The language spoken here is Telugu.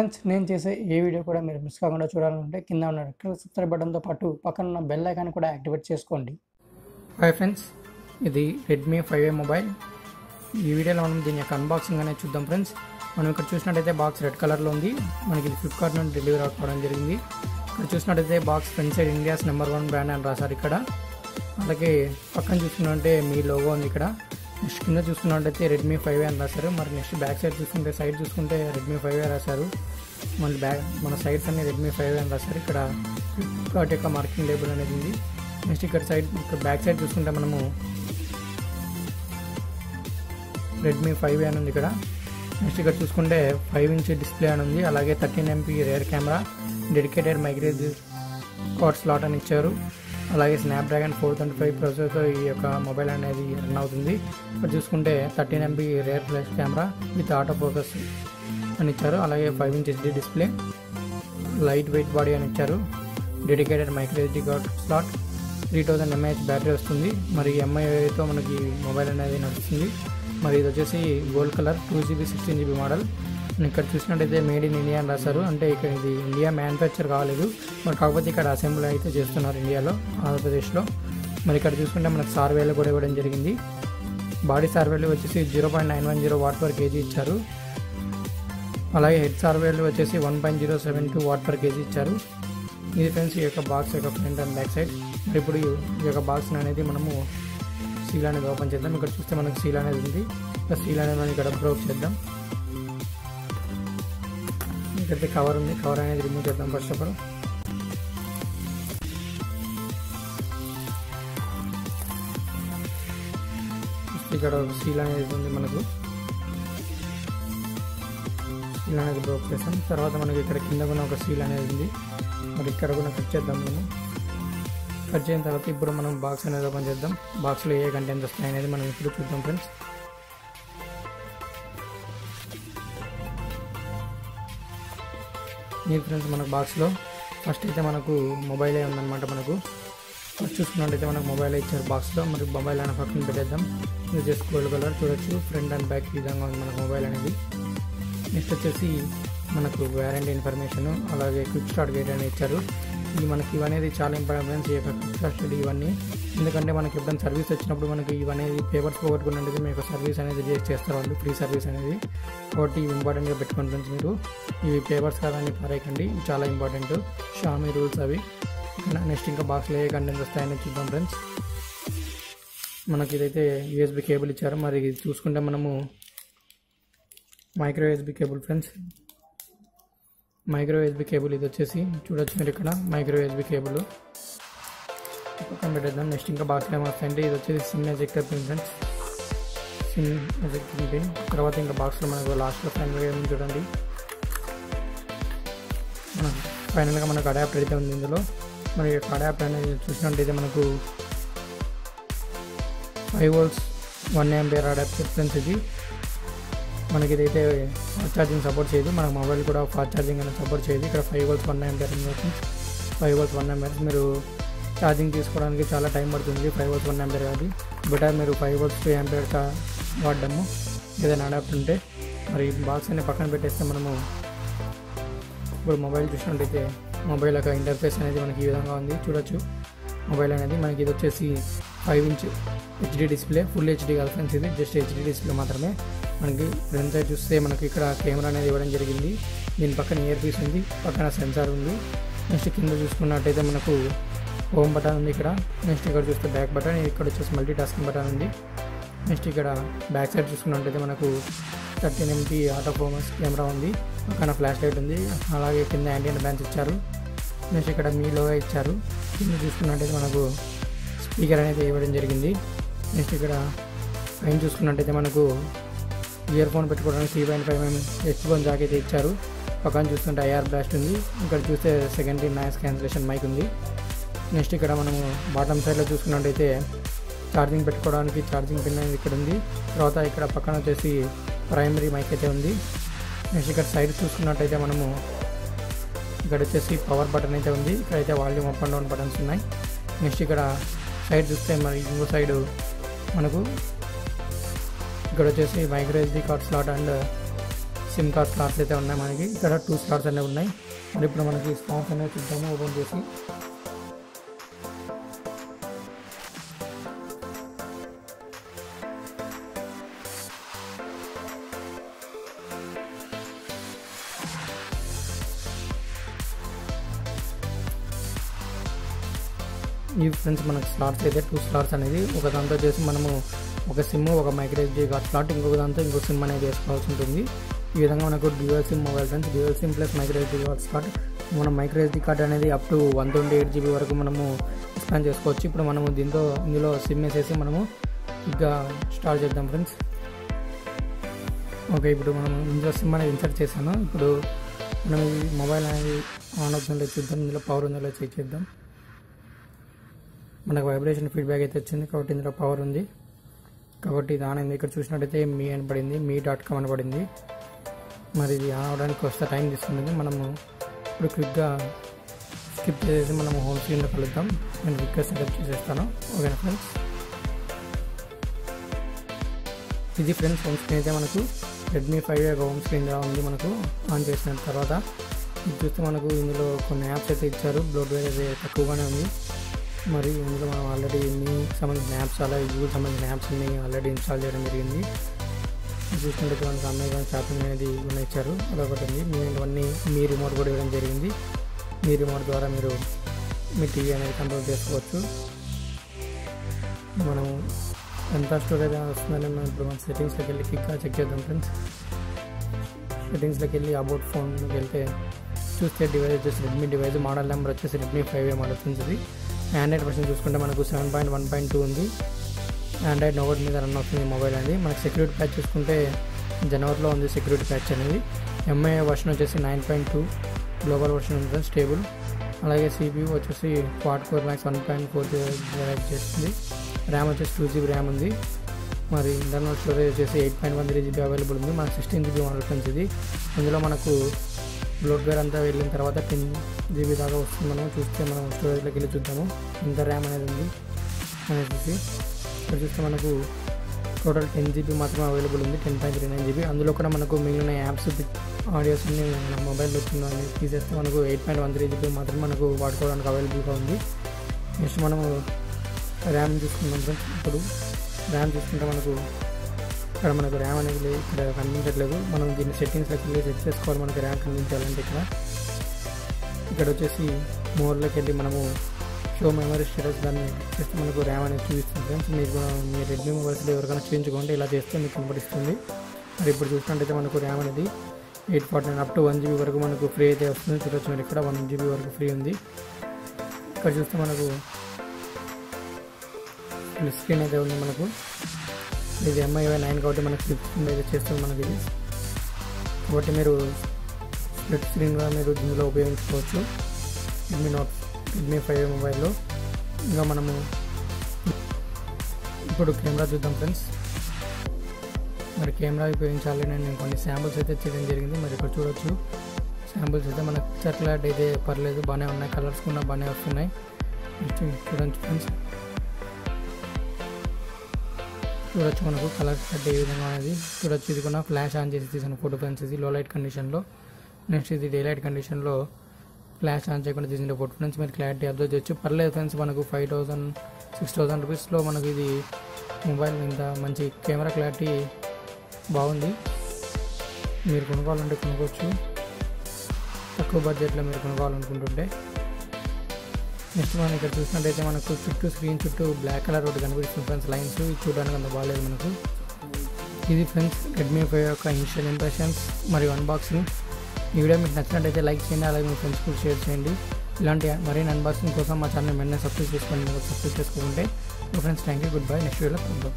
ఫ్రెండ్స్ నేను చేసే ఏ వీడియో కూడా మీరు మిస్ కాకుండా చూడాలంటే కింద ఉన్న సబ్స్క్రైబ్ బటన్తో పాటు పక్కన ఉన్న బెల్ ఐకాన్ కూడా యాక్టివేట్ చేసుకోండి. హాయ్ ఫ్రెండ్స్, ఇది రెడ్మీ 5A మొబైల్. ఈ వీడియోలో మనం దీని యొక్క అన్బాక్సింగ్ అనేది చూద్దాం ఫ్రెండ్స్. మనం ఇక్కడ చూసినట్టయితే బాక్స్ రెడ్ కలర్లో ఉంది. మనకి ఇది ఫ్లిప్కార్ట్ నుండి డెలివరీ అవ్వడం జరిగింది. ఇక్కడ చూసినట్టయితే box front side India's #1 brand అని రాశారు ఇక్కడ. అలాగే పక్కన చూసుకున్నట్టే మీ లోగో ఉంది ఇక్కడ. నెక్స్ట్ కింద చూసుకున్నట్టయితే రెడ్మీ 5A అని రాశారు. మరి నెక్స్ట్ బ్యాక్ సైడ్ చూసుకుంటే రెడ్మీ 5A రాశారు. మన సైడ్స్ అన్ని రెడ్మీ 5A అని రాశారు. ఇక్కడ ఫ్లిప్కార్ట్ యొక్క మార్కింగ్ లేబుల్ అనేది ఉంది. నెక్స్ట్ ఇక్కడ బ్యాక్ సైడ్ చూసుకుంటే మనము రెడ్మీ 5A అని ఉంది ఇక్కడ. నెక్స్ట్ ఇక్కడ చూసుకుంటే 5" డిస్ప్లే అని ఉంది. అలాగే 13MP rear camera, dedicated microSD card slot అని ఇచ్చారు. అలాగే స్నాప్డ్రాగన్ 425 ప్రాసెసర్తో ఈ యొక్క మొబైల్ అనేది రన్ అవుతుంది. ఇక్కడ చూసుకుంటే 13MP rare flash camera with auto focus అని ఇచ్చారు. అలాగే 5" HD display, light weight body అని ఇచ్చారు. Dedicated microSD card slot, 3000 mAh battery వస్తుంది. మరి MIతో మనకి మొబైల్ అనేది నడుస్తుంది. మరి ఇది వచ్చేసి gold colour 2GB 16GB model. ఇక్కడ చూసినట్టయితే మేడ్ ఇన్ ఇండియా అని రాశారు. అంటే ఇక్కడ ఇది ఇండియా మ్యానుఫ్యాక్చర్ కాలేదు, మరి కాకపోతే ఇక్కడ అసెంబ్లీ అయితే చేస్తున్నారు ఇండియాలో, ఆంధ్రప్రదేశ్లో. మరి ఇక్కడ చూసుకుంటే మనకు సార్వేలు కూడా ఇవ్వడం జరిగింది. బాడీ సార్వేలు వచ్చేసి 0.910 వాట్/kg ఇచ్చారు. అలాగే హెడ్ సార్వేలు వచ్చేసి 1.072 వాట్/kg ఇచ్చారు. ఇది ఫ్రెండ్స్ ఈ యొక్క బాక్స్ యొక్క ఫ్రంట్ అండ్ బ్యాక్ సైడ్. మరి ఇప్పుడు ఈ యొక్క బాక్స్ అనేది మనము సీల్ అనేది ఓపెన్ చేద్దాం. ఇక్కడ చూస్తే మనకు సీల్ అనేది ఉంది. సీల్ అనేది మనం ఇక్కడ బ్రోక్ చేద్దాం. ఇక్కడైతే కవర్ ఉంది, కవర్ అనేది రిమూవ్ చేద్దాం ఫస్ట్ ఆఫ్ ఆల్. ఇక్కడ సీల్ అనేది ఉంది, మనకు సీల్ అనేది బ్రోక్ చేస్తాం. తర్వాత మనకి ఇక్కడ కింద కూడా ఒక సీల్ అనేది ఉంది. మరి ఇక్కడ కూడా కట్ చేద్దాం. మనం కట్ చేసిన తర్వాత ఇప్పుడు మనం బాక్స్ అనేది ఓపెన్ చేద్దాం. బాక్స్లో ఏ కంటెంట్స్ వస్తాయి అనేది మనం ఇప్పుడు చూద్దాం ఫ్రెండ్స్. ఇది ఫ్రెండ్స్ మనకు బాక్స్లో ఫస్ట్ అయితే మనకు మొబైలే ఉందన్నమాట. మనకు ఫస్ట్ చూసుకున్నట్టయితే మనకు మొబైల్ ఇచ్చారు బాక్స్లో. మరి మొబైల్ అయినా పక్కన పెట్టేద్దాం. ఇది జస్ట్ గోల్డ్ కలర్ చూడొచ్చు. ఫ్రంట్ అండ్ బ్యాక్ ఈ విధంగా ఉంది మనకు మొబైల్ అనేది. నెక్స్ట్ వచ్చేసి మనకు వారంటీ ఇన్ఫర్మేషన్, అలాగే క్విక్ స్టార్ట్ గైడ్ అని ఇచ్చారు. మనకి ఇవనేది చాలా ఇంపార్టెంట్ ఫ్రెండ్స్, ఈ యొక్క క్విక్ స్టార్ట్ స్టడీ ఇవన్నీ. ఎందుకంటే మనకి ఎప్పుడైనా సర్వీస్ వచ్చినప్పుడు మనకి ఇవనేది పేపర్స్ పోగొట్టుకున్నట్టు మీకు సర్వీస్ అనేది రిజెక్ట్ చేస్తారు వాళ్ళు, ఫ్రీ సర్వీస్ అనేది. కాబట్టి ఇవి ఇంపార్టెంట్గా పెట్టుకోండి ఫ్రెండ్స్. మీరు ఇవి పేపర్స్ కాదని పారేయకండి, ఇవి చాలా ఇంపార్టెంట్. Xiaomi రూల్స్ అవి. నెక్స్ట్ ఇంకా బాక్స్లో ఏ కంటెంట్స్ వస్తాయని చూద్దాం ఫ్రెండ్స్. మనకి ఇదైతే USB కేబుల్ ఇచ్చారు. మరి ఇది చూసుకుంటే మనము micro USB cable friends. Micro USB cable ఇది వచ్చేసి చూడొచ్చు మీరు ఇక్కడ. మైక్రో USB కేబుల్ పక్కన పెట్టేద్దాం. నెక్స్ట్ ఇంకా బాక్స్లో ఏమొస్తాయంటే ఇది వచ్చేసి SIM ejector pin friends. SIM ejector pin. తర్వాత ఇంకా బాక్స్లో మనకు లాస్ట్లో ఫైనల్గా ఏమి చూడండి, ఫైనల్గా మనకు అడాప్టర్ అయితే ఉంది ఇందులో. మరి అడాప్టర్ అనేది చూసినట్టయితే మనకు 5V 1A అడాప్టర్ ఫ్రెండ్స్. ఇది మనకి ఇదైతే ఫాస్ట్ ఛార్జింగ్ సపోర్ట్ చేయదు. మన మొబైల్ కూడా ఫాస్ట్ ఛార్జింగ్ అనేది సపోర్ట్ చేయదు. ఇక్కడ 5V 1A 5V 1A మీరు ఛార్జింగ్ తీసుకోవడానికి చాలా టైం పడుతుంది. 5V 1A కాదు, బెటర్ మీరు 5V 2A వాడడము ఏదైనా అడాప్టర్ ఉంటే. మరి బాక్స్ అనేది పక్కన పెట్టేస్తే మనము ఇప్పుడు మొబైల్ చూసినట్టయితే మొబైల్ యొక్క ఇంటర్ఫేస్ అనేది మనకి ఈ విధంగా ఉంది చూడొచ్చు. మొబైల్ అనేది మనకి ఇది వచ్చేసి 5" HD డిస్ప్లే, ఫుల్ HD కాదు ఫ్రెండ్స్, ఇది జస్ట్ HD డిస్ప్లే మాత్రమే. మనకి ఫ్రంట్ సైడ్ చూస్తే మనకి ఇక్కడ కెమెరా అనేది ఇవ్వడం జరిగింది. దీని పక్కన ఇయర్ పీస్ ఉంది, పక్కన సెన్సార్ ఉంది. నెక్స్ట్ కింద చూసుకున్నట్టయితే మనకు హోమ్ బటన్ ఉంది ఇక్కడ. నెక్స్ట్ ఇక్కడ చూస్తే బ్యాక్ బటన్, ఇక్కడ వచ్చేసి మల్టీ టాస్కింగ్ బటన్ ఉంది. నెక్స్ట్ ఇక్కడ బ్యాక్ సైడ్ చూసుకున్నట్టయితే మనకు 13MP ఆటో ఫోకస్ కెమెరా ఉంది, పక్కన ఫ్లాష్ లైట్ ఉంది. అలాగే కింద యాంటీనా బ్యాన్స్ ఇచ్చారు. నెక్స్ట్ ఇక్కడ మీ లోగో ఇచ్చారు. కింద చూసుకున్నట్టయితే మనకు స్పీకర్ అనేది ఇవ్వడం జరిగింది. నెక్స్ట్ ఇక్కడ పైన చూసుకున్నట్టయితే మనకు ఇయర్ ఫోన్ పెట్టుకోవడానికి 3.5mm హెడ్ఫోన్ జాక్ అయితే ఇచ్చారు. పక్కన చూస్తుంటే IR బ్లాస్ట్ ఉంది. ఇక్కడ చూస్తే సెకండరీ నాయిస్ క్యాన్సిలేషన్ మైక్ ఉంది. నెక్స్ట్ ఇక్కడ మనము బాటమ్ సైడ్లో చూసుకున్నట్టయితే ఛార్జింగ్ పెట్టుకోవడానికి ఛార్జింగ్ పిన్ అనేది ఇక్కడ ఉంది. తర్వాత ఇక్కడ పక్కన వచ్చేసి ప్రైమరీ మైక్ అయితే ఉంది. నెక్స్ట్ ఇక్కడ సైడ్ చూసుకున్నట్టయితే మనము ఇక్కడ వచ్చేసి పవర్ బటన్ అయితే ఉంది. ఇక్కడైతే volume up and down buttons ఉన్నాయి. నెక్స్ట్ ఇక్కడ సైడ్ చూస్తే మరి ఇంకో సైడ్ మనకు ఇక్కడ వచ్చేసి micro SD card slot and SIM card slots అయితే ఉన్నాయి మనకి. ఇక్కడ 2 స్లాట్స్ అనేవి ఉన్నాయి. మరి ఇప్పుడు మనకి స్లాట్స్ అనేవి చూద్దాము ఓపెన్ చేసి. ఈ ఫ్రెండ్స్ మనకి స్లాట్స్ అయితే 2 స్లాట్స్ అనేది, ఒక దాంతో వచ్చేసి మనము ఒక సిమ్, ఒక మైక్రో SD కార్డ్ స్లాట్, ఇంకొక దాంతో ఇంకో సిమ్ అనేది వేసుకోవాల్సి ఉంటుంది. ఈ విధంగా మనకు dual SIM mobile friends, dual SIM plus micro SD card slot. మనం మైక్రో SD కార్డ్ అనేది అప్ టు 128 GB వరకు మనము ఎక్స్పాండ్ చేసుకోవచ్చు. ఇప్పుడు మనము ఇందులో సిమ్ వేసేసి మనము ఇంకా స్టార్ట్ చేద్దాం ఫ్రెండ్స్. ఓకే, ఇప్పుడు మనం ఇందులో సిమ్ అనేది ఇన్సర్ట్ చేశాను. ఇప్పుడు మనం ఈ మొబైల్ అనేది ఆన్ అవుతుందో చూద్దాం, ఇందులో పవర్ ఉందో చెక్ చేద్దాం. మనకు వైబ్రేషన్ ఫీడ్బ్యాక్ అయితే వచ్చింది కాబట్టి ఇందులో పవర్ ఉంది కాబట్టి ఇది ఆన్ అయింది. ఇక్కడ చూసినట్టయితే మీ అని పడింది, మీ.com అని పడింది. మరి ఇది ఆన్ అవడానికి వస్తే టైం తీసుకుంటుంది. మనము ఇప్పుడు క్విక్గా స్కిప్ చేసేసి మనము హోమ్ స్క్రీన్లో కలుద్దాం. నేను క్విక్గా సెటప్ చేసేస్తాను. ఓకేనా ఫ్రెండ్స్, ఇది ఫ్రెండ్స్ హోమ్ స్క్రీన్ అయితే మనకు రెడ్మీ 5 హోమ్ స్క్రీన్గా ఉంది. మనకు ఆన్ చేసిన తర్వాత ఇది చూస్తే మనకు ఇందులో కొన్ని యాప్స్ అయితే ఇచ్చారు. బ్లోట్వేర్ అయితే తక్కువగానే ఉంది. మరి ఇందులో మనం ఆల్రెడీ మీకు సంబంధించిన యాప్స్, అలాగే గూగుల్ సంబంధించిన యాప్స్ అన్ని ఆల్రెడీ ఇన్స్టాల్ చేయడం జరిగింది. చూసుకుంటే మనకు అమెజాన్ షాపింగ్ అనేది కూడా ఇచ్చారు, అదొకటి ఉంది. ఇవన్నీ మీ రిమోట్ కూడా ఇవ్వడం జరిగింది. మీ రిమోట్ ద్వారా మీరు మీ టీవీ అనేది కంట్రోల్ చేసుకోవచ్చు. మనం ఎంత స్టోరేజ్ వస్తుందని మనం ఇప్పుడు మన సెట్టింగ్స్లోకి వెళ్ళి క్లిక్గా చెక్ చేద్దాం ఫ్రెండ్స్. సెట్టింగ్స్లోకి వెళ్ళి అబౌట్ ఫోన్కి వెళ్తే చూస్తే డివైస్ వచ్చేసి రెడ్మీ డివైస్, మోడల్ నెంబర్ వచ్చేసి రెడ్మీ 5 మోడల్ ఫ్రెండ్స్. ఇది ఆండ్రాయిడ్ వర్షన్ చూసుకుంటే మనకు 7.1.2 ఉంది. ఆండ్రాయిడ్ నోవోడ్ మీద రన్ అవుతుంది మొబైల్ అనేది. మనకి సెక్యూరిటీ ప్యాచ్ చూసుకుంటే జనవరిలో ఉంది సెక్యూరిటీ ప్యాచ్ అనేది. ఎంఐ వర్షన్ వచ్చేసి 9.2, గ్లోబల్ వర్షన్ ఉంటుంది స్టేబుల్. అలాగే CPU వచ్చేసి క్వాడ్ కోర్ మ్యాక్స్ 1.4 చేస్తుంది. ర్యామ్ వచ్చేసి 2 GB ర్యామ్ ఉంది. మరి ఇంటర్నల్ స్టోరేజ్ వచ్చేసి 8.13 GB అవైలబుల్ ఉంది. మనకు 16 GB మోడల్ ఫ్రెండ్స్ ఇది. ఇందులో మనకు బ్లోట్వేర్ అంతా వెళ్ళిన తర్వాత 10 GB దాకా వస్తుంది. మనం చూస్తే మనం స్టోరేజ్లోకి వెళ్ళి చూద్దాము ఇంత ర్యామ్ అనేది ఉంది అనేసి. ఇక్కడ చూస్తే మనకు టోటల్ 10 GB మాత్రమే అవైలబుల్ ఉంది, 10.39 GB. అందులో కూడా మనకు మిగిలిన యాప్స్, ఆడియోస్ అన్ని మన మొబైల్లో వచ్చిందని తీసేస్తే మనకు 8.13 GB మాత్రమే మనకు వాడుకోవడానికి అవైలబుల్గా ఉంది. నెక్స్ట్ మనము ర్యామ్ చూసుకుందాం ఫ్రెండ్స్. ఇప్పుడు ర్యామ్ చూసుకుంటే ఇక్కడ మనకు ర్యామ్ అనేది ఇక్కడ కనిపించట్లేదు. మనం దీన్ని సెట్టింగ్స్లోకి వెళ్ళి సెట్ చేసుకోవాలి మనకి ర్యామ్ కనిపించాలంటే. ఇక్కడ వచ్చేసి మోర్లోకి వెళ్ళి మనము షో మెమరీ స్టేటస్ దాన్ని చేస్తే మనకు ర్యామ్ అనేది చూపిస్తుంది ఫ్రెండ్స్. మీకు మీ రెడ్మీ మొబైల్స్లో ఎవరికైనా చేయించుకోండి, ఇలా చేస్తే మీకు కనపడిస్తుంది. మరి ఇప్పుడు చూసినట్టయితే మనకు ర్యామ్ అనేది 849 అప్ టు 1 GB వరకు మనకు ఫ్రీ అయితే వస్తుంది. చూడొచ్చు మీరు ఇక్కడ 1 GB వరకు ఫ్రీ ఉంది. ఇక్కడ చూస్తే మనకు స్క్రీన్ అయితే ఉంది మనకు. ఇది MI 9 కాబట్టి మనకు స్ప్లిట్ స్క్రీన్ అయితే చేస్తుంది మనకి ఇది. కాబట్టి మీరు స్ప్లిట్ స్క్రీన్గా మీరు ఇందులో ఉపయోగించుకోవచ్చు రెడ్మీ 5 మొబైల్లో. ఇంకా మనము ఇప్పుడు కెమెరా చూద్దాం ఫ్రెండ్స్. మరి కెమెరా ఉపయోగించాలి నేను కొన్ని శాంపుల్స్ అయితే చేయడం జరిగింది. మరి ఇక్కడ చూడొచ్చు శాంపుల్స్ అయితే మనకు పిక్చర్ క్లారిటీ అయితే పర్లేదు, బాగానే ఉన్నాయి. కలర్స్ కూడా బాగానే వస్తున్నాయి. చూడండి ఫ్రెండ్స్, చూడొచ్చు మనకు కలర్ క్లారిటీ ఏ విధంగా అనేది చూడొచ్చు. ఇది కూడా ఫ్లాష్ ఆన్ చేసి తీసిన ఫోటో ఫ్రెండ్స్. ఇది లో లైట్ కండిషన్లో. నెక్స్ట్ ఇది డే లైట్ కండిషన్లో ఫ్లాష్ ఆన్ చేయకుండా తీసిన ఫోటో ఫ్రెండ్స్. మీరు క్లారిటీ అబ్జర్వ్ చేయొచ్చు, పర్లేదు ఫ్రెండ్స్. మనకు 5,000-6,000 రూపీస్లో మనకు ఇది మొబైల్ ఇంత మంచి కెమెరా క్లారిటీ బాగుంది. మీరు కొనుక్కోవాలంటే కొనుక్కోవచ్చు, తక్కువ బడ్జెట్లో మీరు కొనుక్కోవాలనుకుంటుంటే. నెక్స్ట్ మనం ఇక్కడ చూసినట్టయితే మనకు స్క్రీన్ చుట్టూ బ్లాక్ కలర్ ఒకటి కనిపిస్తుంది ఫ్రెండ్స్, లైన్స్. ఇది చూడడానికి అంత బాగాలేదు మనకు. ఇది ఫ్రెండ్స్ రెడ్మీ 5 యొక్క ఇనిషియల్ ఇంప్రెషన్స్ మరియు అన్బాక్సింగ్. ఈ వీడియో మీకు నచ్చినట్టయితే లైక్ చేయండి, అలాగే మీ ఫ్రెండ్స్ కూడా షేర్ చేయండి. ఇలాంటి మరిన్ని అన్బాక్సింగ్ కోసం మా ఛానల్ వెంటనే సబ్స్క్రైబ్ చేసుకోండి. సబ్స్క్రైబ్ చేసుకుంటే friends thank you, good bye. Next వీడియోలో కలుద్దాం.